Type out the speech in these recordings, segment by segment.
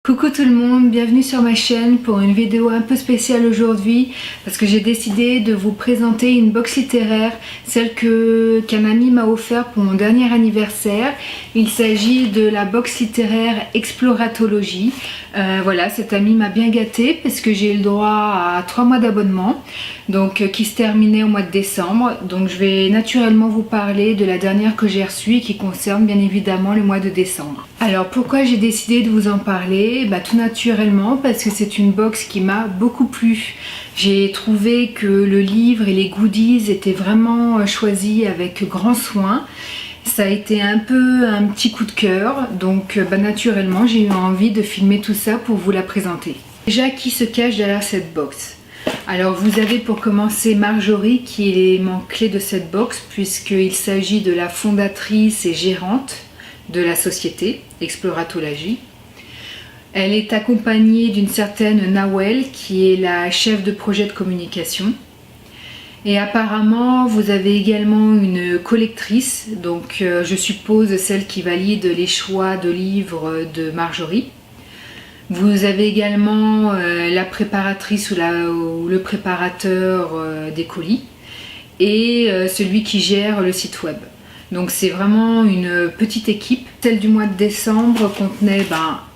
Coucou tout le monde, bienvenue sur ma chaîne pour une vidéo un peu spéciale aujourd'hui parce que j'ai décidé de vous présenter une box littéraire, celle qu'un ami m'a offert pour mon dernier anniversaire. Il s'agit de la box littéraire Exploratologie. Voilà, cet ami m'a bien gâté parce que j'ai eu le droit à 3 mois d'abonnement, donc qui se terminait au mois de décembre. Donc je vais naturellement vous parler de la dernière que j'ai reçue et qui concerne bien évidemment le mois de décembre. Alors pourquoi j'ai décidé de vous en parler? Tout naturellement parce que c'est une box qui m'a beaucoup plu. J'ai trouvé que le livre et les goodies étaient vraiment choisis avec grand soin. Ça a été un peu un petit coup de cœur, donc naturellement j'ai eu envie de filmer tout ça pour vous la présenter. Déjà, qui se cache derrière cette box? Alors vous avez pour commencer Marjorie qui est l'élément clé de cette box puisqu'il s'agit de la fondatrice et gérante de la société Exploratologie. Elle est accompagnée d'une certaine Nawel qui est la chef de projet de communication. Et apparemment vous avez également une collectrice, donc je suppose celle qui valide les choix de livres de Marjorie. Vous avez également la préparatrice ou le préparateur des colis et celui qui gère le site web. Donc c'est vraiment une petite équipe. Celle du mois de décembre contenait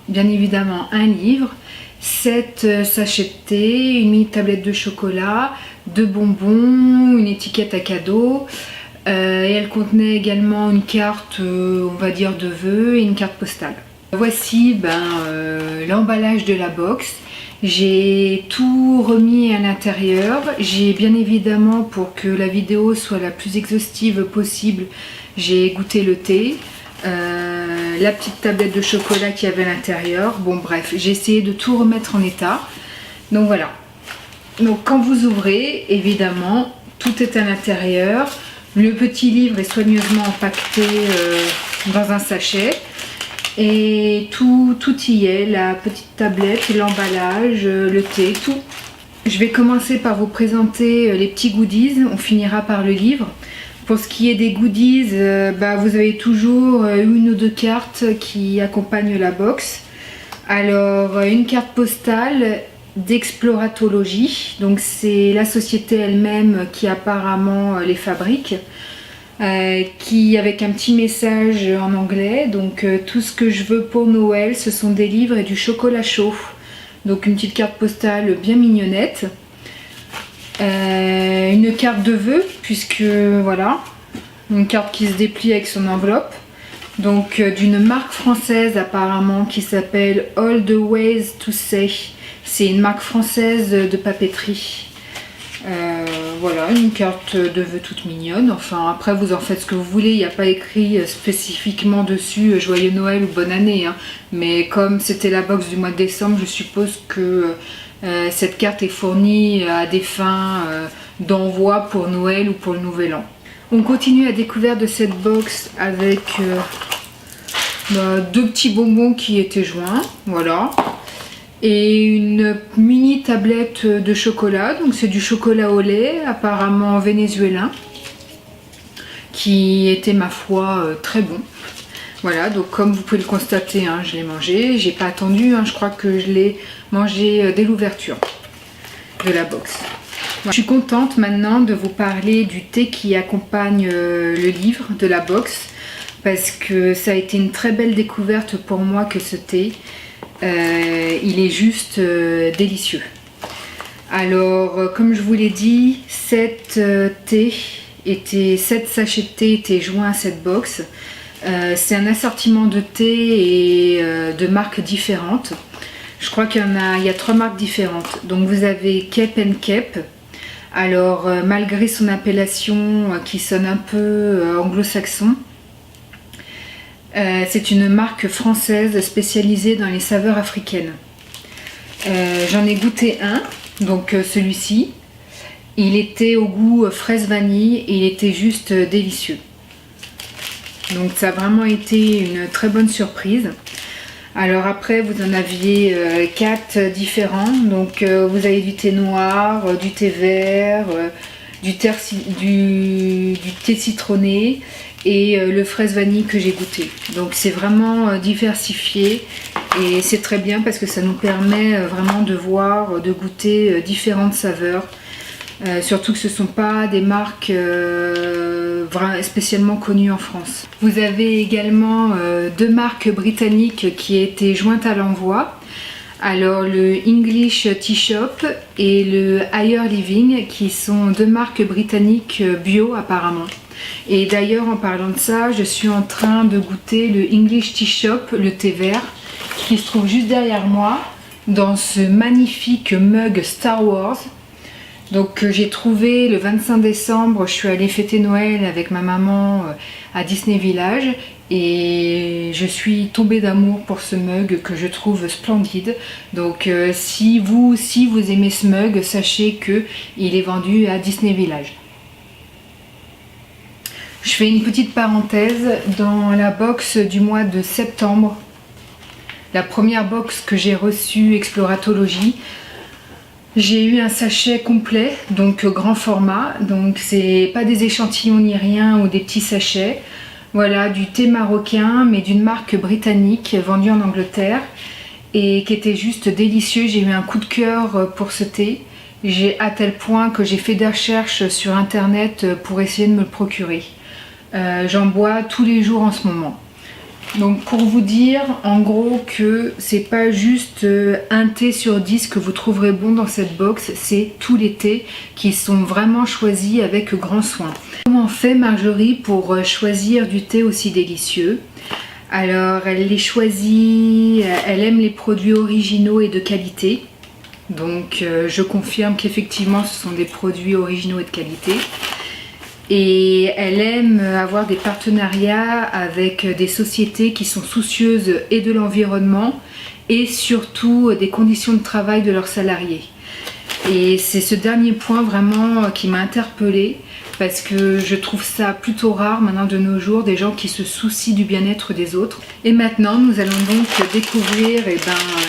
bien évidemment un livre, 7 sachets de thé, une mini tablette de chocolat, 2 bonbons, une étiquette à cadeau. Et elle contenait également une carte, on va dire, de vœux et une carte postale. Voici l'emballage de la box. J'ai tout remis à l'intérieur. J'ai bien évidemment, pour que la vidéo soit la plus exhaustive possible, j'ai goûté le thé, la petite tablette de chocolat qu'il y avait à l'intérieur. Bon bref, j'ai essayé de tout remettre en état. Donc voilà. Donc quand vous ouvrez, évidemment, tout est à l'intérieur. Le petit livre est soigneusement empaqueté dans un sachet. Et tout y est, la petite tablette, l'emballage, le thé, tout. Je vais commencer par vous présenter les petits goodies, on finira par le livre. Pour ce qui est des goodies, vous avez toujours une ou deux cartes qui accompagnent la box. Alors une carte postale d'Exploratologie, donc c'est la société elle-même qui apparemment les fabrique. Qui avec un petit message en anglais, donc tout ce que je veux pour Noël ce sont des livres et du chocolat chaud. Donc une petite carte postale bien mignonnette, une carte de vœux puisque voilà, une carte qui se déplie avec son enveloppe, donc d'une marque française apparemment qui s'appelle All the Ways to Say. C'est une marque française de papeterie. Voilà, une carte de vœux toute mignonne. Enfin après vous en faites ce que vous voulez, il n'y a pas écrit spécifiquement dessus Joyeux Noël ou Bonne Année, hein. Mais comme c'était la box du mois de décembre, je suppose que cette carte est fournie à des fins d'envoi pour Noël ou pour le Nouvel An. On continue la découverte de cette box avec 2 petits bonbons qui étaient joints, voilà. Et une mini tablette de chocolat, donc c'est du chocolat au lait, apparemment vénézuélien, qui était ma foi très bon. Voilà, donc comme vous pouvez le constater, hein, je l'ai mangé, j'ai pas attendu, hein, je crois que je l'ai mangé dès l'ouverture de la box. Voilà. Je suis contente maintenant de vous parler du thé qui accompagne le livre de la box, parce que ça a été une très belle découverte pour moi que ce thé. Il est juste délicieux. Alors comme je vous l'ai dit, 7 sachets de thé étaient joints à cette box. C'est un assortiment de thé et de marques différentes. Je crois qu'il y a 3 marques différentes. Donc vous avez Kep & Kep. Alors malgré son appellation qui sonne un peu anglo-saxon, c'est une marque française spécialisée dans les saveurs africaines. J'en ai goûté un, donc celui-ci. Il était au goût fraise vanille et il était juste délicieux. Donc ça a vraiment été une très bonne surprise. Alors après vous en aviez 4 différents. Donc vous avez du thé noir, du thé vert, du thé citronné et le fraise vanille que j'ai goûté. Donc c'est vraiment diversifié Et c'est très bien parce que ça nous permet vraiment de voir, de goûter différentes saveurs. Surtout que ce ne sont pas des marques spécialement connues en France. Vous avez également deux marques britanniques qui étaient jointes à l'envoi. Alors le English Tea Shop et le Higher Living, qui sont deux marques britanniques bio apparemment. Et d'ailleurs, en parlant de ça, je suis en train de goûter le English Tea Shop, le thé vert, qui se trouve juste derrière moi, dans ce magnifique mug Star Wars. Donc j'ai trouvé le 25 décembre, je suis allée fêter Noël avec ma maman à Disney Village et je suis tombée d'amour pour ce mug que je trouve splendide. Donc si vous aimez ce mug, sachez que il est vendu à Disney Village. Je fais une petite parenthèse dans la box du mois de septembre. La première box que j'ai reçue, Exploratologie, j'ai eu un sachet complet, donc grand format, donc c'est pas des échantillons ni rien ou des petits sachets. Voilà, du thé marocain mais d'une marque britannique vendue en Angleterre et qui était juste délicieux. J'ai eu un coup de cœur pour ce thé, à tel point que j'ai fait des recherches sur internet pour essayer de me le procurer. J'en bois tous les jours en ce moment. Donc pour vous dire en gros que c'est pas juste un thé sur 10 que vous trouverez bon dans cette box, c'est tous les thés qui sont vraiment choisis avec grand soin. Comment fait Marjorie pour choisir du thé aussi délicieux? Alors elle les choisit, elle aime les produits originaux et de qualité. Donc je confirme qu'effectivement ce sont des produits originaux et de qualité. Et elle aime avoir des partenariats avec des sociétés qui sont soucieuses et de l'environnement et surtout des conditions de travail de leurs salariés. Et c'est ce dernier point vraiment qui m'a interpellée parce que je trouve ça plutôt rare maintenant de nos jours, des gens qui se soucient du bien-être des autres. Et maintenant nous allons donc découvrir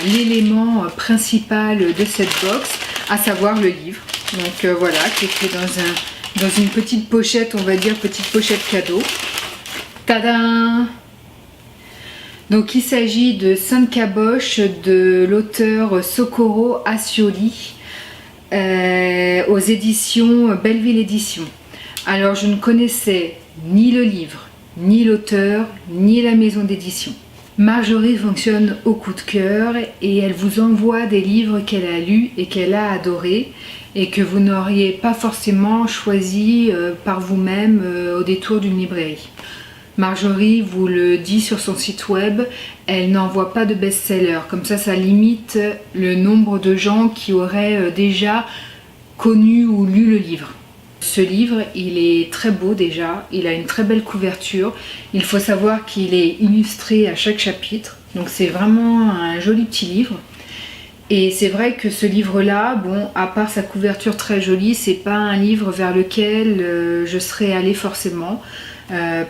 l'élément principal de cette box, à savoir le livre. Donc voilà, qui est fait dans une petite pochette, on va dire petite pochette cadeau. Tadam! Donc il s'agit de Sainte Caboche de l'auteur Socorro Ascioli aux éditions Belleville Éditions. Alors je ne connaissais ni le livre, ni l'auteur, ni la maison d'édition. Marjorie fonctionne au coup de cœur et elle vous envoie des livres qu'elle a lus et qu'elle a adorés et que vous n'auriez pas forcément choisi par vous-même au détour d'une librairie. Marjorie vous le dit sur son site web, elle n'envoie pas de best-seller, comme ça limite le nombre de gens qui auraient déjà connu ou lu le livre. Ce livre, il est très beau déjà, il a une très belle couverture, il faut savoir qu'il est illustré à chaque chapitre, donc c'est vraiment un joli petit livre. Et c'est vrai que ce livre-là, bon, à part sa couverture très jolie, c'est pas un livre vers lequel je serais allée forcément.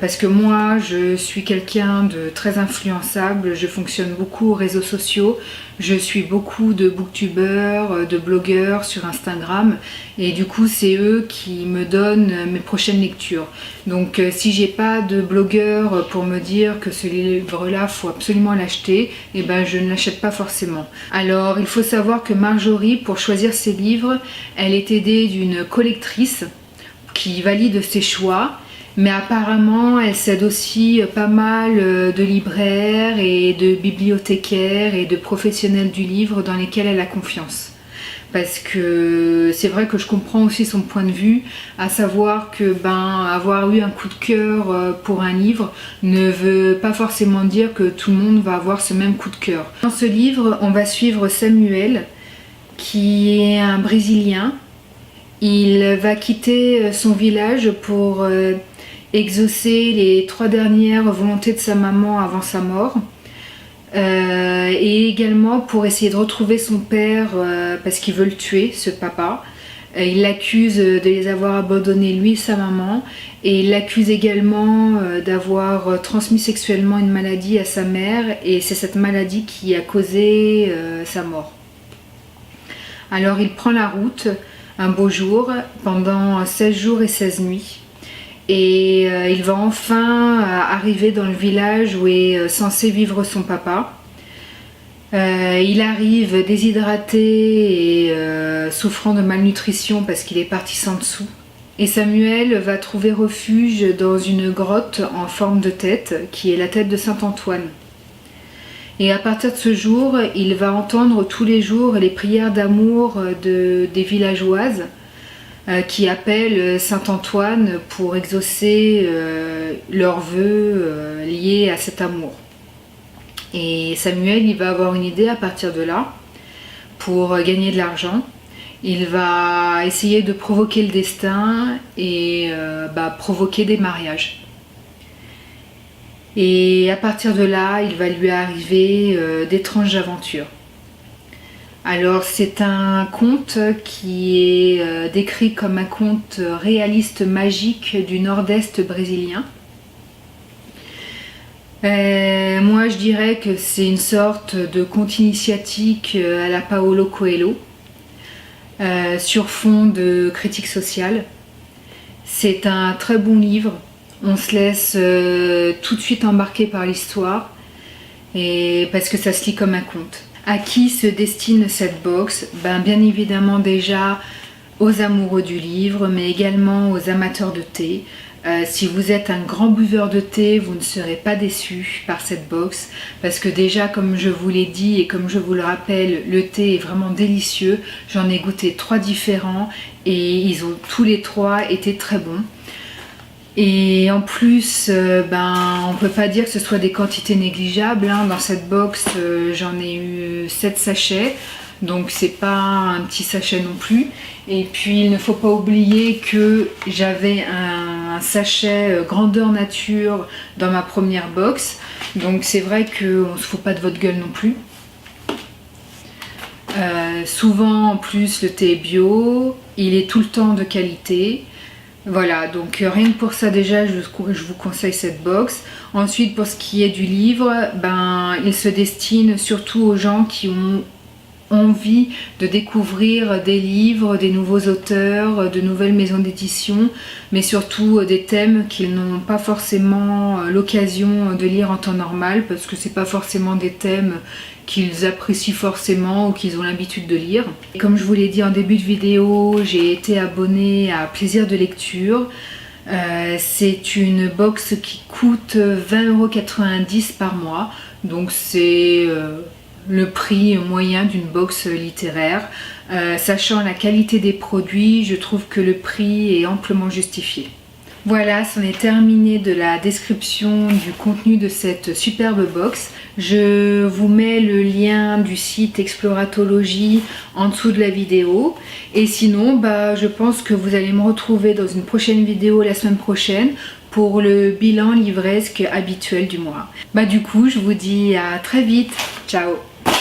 Parce que moi je suis quelqu'un de très influençable, je fonctionne beaucoup aux réseaux sociaux, je suis beaucoup de booktubeurs, de blogueurs sur Instagram et du coup c'est eux qui me donnent mes prochaines lectures. Donc si j'ai pas de blogueur pour me dire que ce livre là faut absolument l'acheter, et ben je ne l'achète pas forcément. Alors il faut savoir que Marjorie, pour choisir ses livres, elle est aidée d'une collectrice qui valide ses choix. Mais apparemment, elle s'aide aussi pas mal de libraires et de bibliothécaires et de professionnels du livre dans lesquels elle a confiance. Parce que c'est vrai que je comprends aussi son point de vue, à savoir que avoir eu un coup de cœur pour un livre ne veut pas forcément dire que tout le monde va avoir ce même coup de cœur. Dans ce livre, on va suivre Samuel, qui est un Brésilien. Il va quitter son village pour exaucer les 3 dernières volontés de sa maman avant sa mort, et également pour essayer de retrouver son père parce qu'il veut le tuer, ce papa. Il l'accuse de les avoir abandonnés, lui et sa maman, et il l'accuse également d'avoir transmis sexuellement une maladie à sa mère, et c'est cette maladie qui a causé sa mort. Alors il prend la route un beau jour pendant 16 jours et 16 nuits. Et il va enfin arriver dans le village où est censé vivre son papa. Il arrive déshydraté et souffrant de malnutrition parce qu'il est parti sans dessous. Et Samuel va trouver refuge dans une grotte en forme de tête, qui est la tête de Saint Antoine. Et à partir de ce jour, il va entendre tous les jours les prières d'amour des villageoises qui appellent Saint Antoine pour exaucer leurs vœux liés à cet amour. Et Samuel, il va avoir une idée à partir de là pour gagner de l'argent. Il va essayer de provoquer le destin et provoquer des mariages. Et à partir de là, il va lui arriver d'étranges aventures. Alors c'est un conte qui est décrit comme un conte réaliste magique du nord-est brésilien. Moi je dirais que c'est une sorte de conte initiatique à la Paulo Coelho, sur fond de critique sociale. C'est un très bon livre, on se laisse tout de suite embarquer par l'histoire, et parce que ça se lit comme un conte. À qui se destine cette box? Bien évidemment déjà aux amoureux du livre, mais également aux amateurs de thé. Si vous êtes un grand buveur de thé, vous ne serez pas déçu par cette box, parce que déjà, comme je vous l'ai dit et comme je vous le rappelle, le thé est vraiment délicieux. J'en ai goûté 3 différents et ils ont tous les 3 été très bons. Et en plus, on peut pas dire que ce soit des quantités négligeables, hein. Dans cette box, j'en ai eu 7 sachets, donc c'est pas un petit sachet non plus. Et puis il ne faut pas oublier que j'avais un sachet grandeur nature dans ma première box, donc c'est vrai qu'on ne se fout pas de votre gueule non plus. Souvent en plus le thé est bio, il est tout le temps de qualité. Voilà, donc rien que pour ça déjà je vous conseille cette box. Ensuite pour ce qui est du livre, il se destine surtout aux gens qui ont envie de découvrir des livres, des nouveaux auteurs, de nouvelles maisons d'édition, mais surtout des thèmes qu'ils n'ont pas forcément l'occasion de lire en temps normal, parce que c'est pas forcément des thèmes qu'ils apprécient forcément ou qu'ils ont l'habitude de lire. Et comme je vous l'ai dit en début de vidéo, j'ai été abonnée à Plaisir de lecture. C'est une box qui coûte 20,90 € par mois, donc c'est le prix moyen d'une box littéraire. Sachant la qualité des produits, je trouve que le prix est amplement justifié. Voilà, c'en est terminé de la description du contenu de cette superbe box. Je vous mets le lien du site Exploratologie en dessous de la vidéo. Et sinon, je pense que vous allez me retrouver dans une prochaine vidéo la semaine prochaine pour le bilan livresque habituel du mois. Du coup, je vous dis à très vite. Ciao!